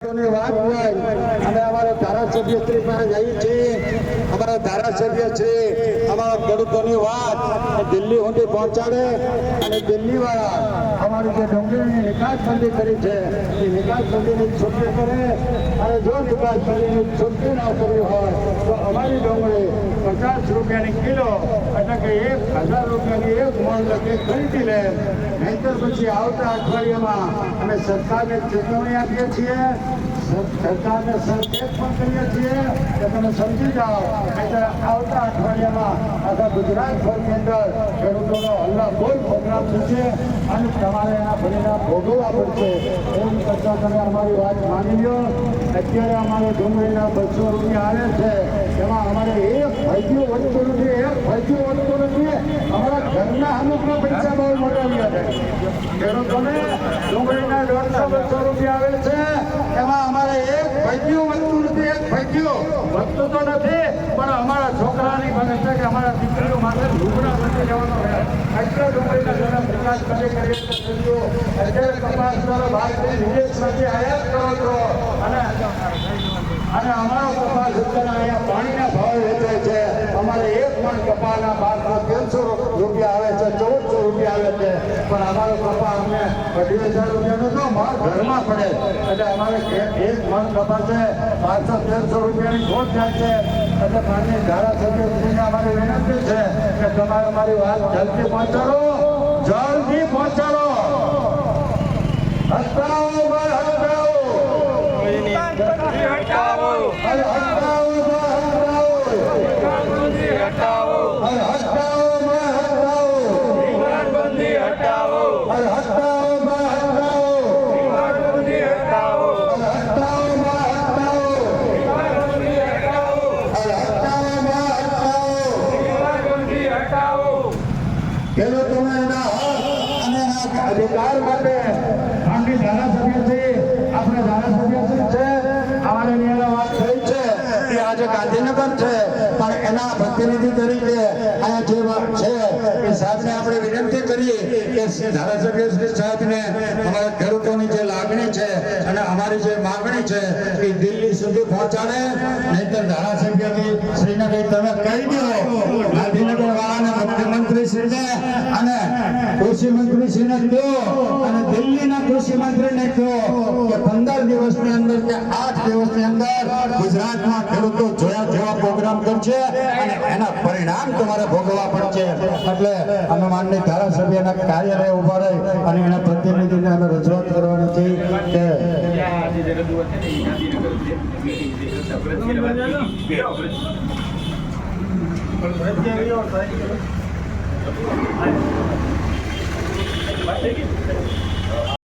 ખેડૂતોની વાત હોય અમે અમારા ધારાસભ્યશ્રી પાસે જઈએ છીએ. અમારા ધારાસભ્યશ્રી અમારા ખેડૂતોની વાત દિલ્હી સુધી પહોંચાડે અને દિલ્હી વાળા અમારી જે ડુંગળીની નિકાસબંધી કરી છે એ નિકાસબંધીની છૂટણી કરે અને જો નિકાસબંધીની છૂટણી ના કરી હોય તો અમારી ડુંગળી 50 રૂપિયાની કિલો એટલે કે 1000 રૂપિયાની એક મણ લખી ખરીદી લે. નહીંતર પછી આવતા અઠવાડિયામાં અમે સરકારને ચેતવણી આપીએ છીએ, સરકારને સંકેત પણ કરીએ છીએ કે તમે સમજી જાઓ એટલે આવતા અઠવાડિયામાં આખા ગુજરાતભરની અંદર ખેડૂતોનો હલ્લાબોલ પ્રોગ્રામ થશે અને તમારે એના પરિણામ ભોગવવા પડશે. એમ કરતાં તમે અમારી વાત માની લો. અત્યારે અમારે ડુંગળીના 200 રૂપિયા આવે છે, એમાં અમારે એક ભાગ્યું વધતું નથી, એક ભાગ્યું વધતું નથી. અમારા ઘરના અમુકના પૈસા બહુ મોટા છે. ખેડૂતોને ડુંગળીના 150-200 રૂપિયા આવે છે, એમાં અમારે એક ભાગ્યું વધતું નથી, એક ભાગ્યું વધતું તો નથી પણ અમારા છોકરાની બને છે કે અમારા દીકરીઓ માટે લુગડા નથી જવાનો રહે. એટલે ડુંગળીના ઘણા વિકાસ કરીએ અત્યારે કપાસનો ભાગ વિદેશમાંથી આયાત કરો છો અને અમારો કપાસ અત્યારે અહીંયા પાણીના ભાવે વેચાય છે. અમારે એક મણ કપાસના ભાગમાં 1300 રૂપિયા આવે છે, 1400 રૂપિયા આવે છે પણ અમારો કપાસ અમને 2,000 રૂપિયાનો તો ઘરમાં પડે એટલે અમારે એક મણ કપાસ છે 500-1300 રૂપિયાની ખોટ જાય છે. એટલે માનનીય ધારાસભ્યશ્રીને અમારી વિનંતી છે કે તમારે અમારી વાત જલ્દી પહોંચાડો, જલ્દી પહોંચાડો. હટાવો ભાઈ હટાવો, હટાવો ખેડૂતોને એના હક અને એના અધિકાર માટે આમની ધારાસભ્ય છે, આપણે ધારાસભ્ય છે અમારે અહીંયા વાત થઈ છે કે આજે ગાંધીનગર છે પણ એના પ્રતિનિધિ તરીકે અહીંયા જે છે એ સાહેબને આપણે વિનંતી કરીએ કે ધારાસભ્ય શ્રી સાહેબને અમારા ખેડૂતોની જે લાગણી છે અને અમારી જે માંગણી છે એ દિલ્હી સુધી પહોંચાડે. નહીંતર ધારાસભ્ય શ્રીને કંઈ તમે કહી દો ગાંધીનગર વાળાને, મુખ્યમંત્રી શ્રીને અને કૃષિ મંત્રી શ્રીને કહો અને દિલ્હીના કૃષિ મંત્રીને કહો કે 15 દિવસની અંદર કે 8 દિવસની અંદર ગુજરાતમાં ખેડૂતો જોયા જેવા પ્રોગ્રામ કરશે અને એના પરિણામ તમારે ભોગવવા પડશે. એટલે અમે માનનીય ધારાસભ્યના કાર્યાલય ઉભા રહી અને એના પ્રતિનિધિને અમે રજૂઆત કરવાની છે કે